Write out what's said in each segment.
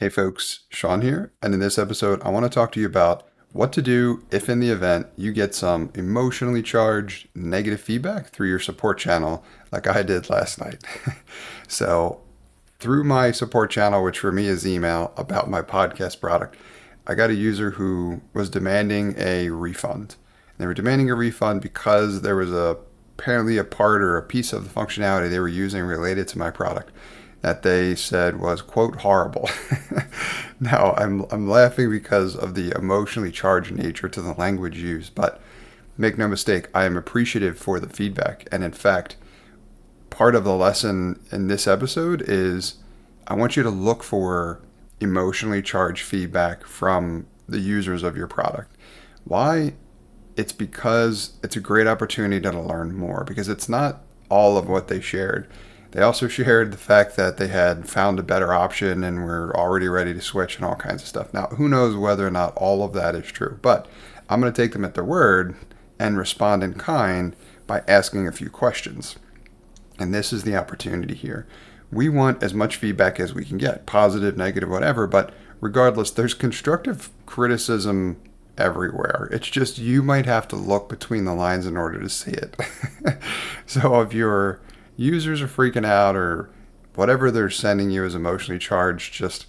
Hey folks, Sean here, and in this episode I want to talk to you about what to do if in the event you get some emotionally charged negative feedback through your support channel like I did last night. So through my support channel, which for me is email about my podcast product, I got a user who was demanding a refund. They were demanding a refund because there was apparently a part or a piece of the functionality they were using related to my product that they said was, quote, horrible. Now, I'm laughing because of the emotionally charged nature to the language used, but make no mistake, I am appreciative for the feedback. And in fact, part of the lesson in this episode is I want you to look for emotionally charged feedback from the users of your product. Why? It's because it's a great opportunity to learn more, because it's not all of what they shared. They also shared the fact that they had found a better option and were already ready to switch and all kinds of stuff. Now, who knows whether or not all of that is true, but I'm going to take them at their word and respond in kind by asking a few questions. And this is the opportunity here. We want as much feedback as we can get, positive, negative, whatever, but regardless, there's constructive criticism everywhere. It's just you might have to look between the lines in order to see it. So if your users are freaking out or whatever they're sending you is emotionally charged, just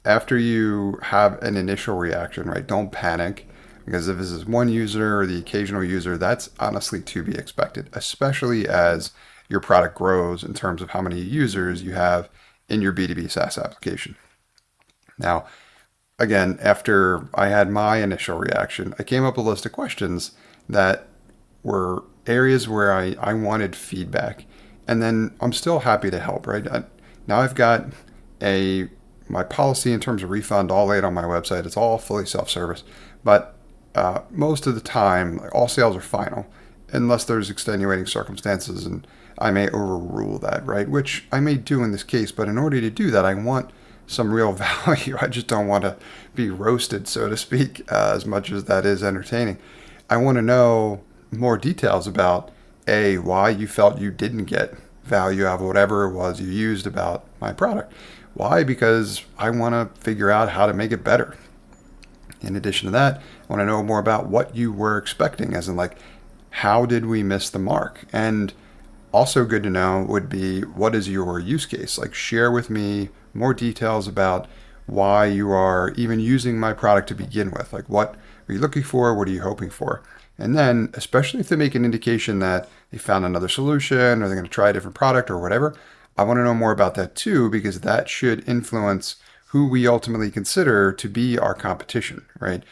after you have an initial reaction, right? Don't panic, because if this is one user or the occasional user, that's honestly to be expected, especially as your product grows in terms of how many users you have in your B2B SaaS application. Now, again, after I had my initial reaction, I came up with a list of questions that were areas where I wanted feedback. And then I'm still happy to help, right? Now I've got my policy in terms of refund all laid on my website. It's all fully self-service. But most of the time, all sales are final, unless there's extenuating circumstances, and I may overrule that, right? Which I may do in this case, but in order to do that, I want some real value. I just don't want to be roasted, so to speak, as much as that is entertaining. I want to know more details about why you felt you didn't get value out of whatever it was you used about my product. Why? Because I want to figure out how to make it better. In addition to that, I want to know more about what you were expecting, as in, like, how did we miss the mark? And also good to know would be, what is your use case? Like, share with me more details about why you are even using my product to begin with. Like, what are you looking for? What are you hoping for? And then, especially if they make an indication that they found another solution or they're going to try a different product or whatever, I want to know more about that too, because that should influence who we ultimately consider to be our competition, right?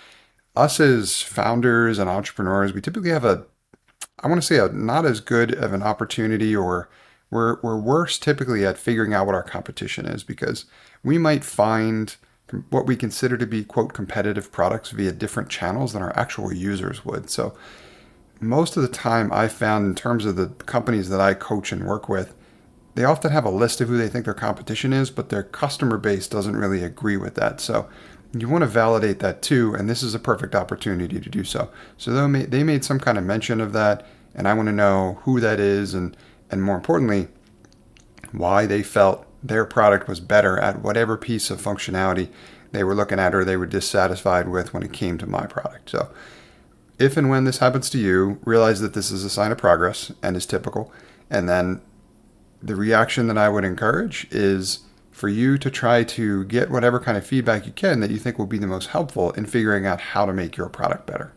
Us as founders and entrepreneurs, we typically have I want to say not as good of an opportunity, or we're worse typically at figuring out what our competition is, because we might find what we consider to be, quote, competitive products via different channels than our actual users would. So most of the time I found, in terms of the companies that I coach and work with, they often have a list of who they think their competition is, but their customer base doesn't really agree with that. So you want to validate that too, and this is a perfect opportunity to do so. So they made some kind of mention of that, and I want to know who that is, and more importantly, why they felt their product was better at whatever piece of functionality they were looking at or they were dissatisfied with when it came to my product. So if and when this happens to you, realize that this is a sign of progress and is typical. And then the reaction that I would encourage is for you to try to get whatever kind of feedback you can that you think will be the most helpful in figuring out how to make your product better.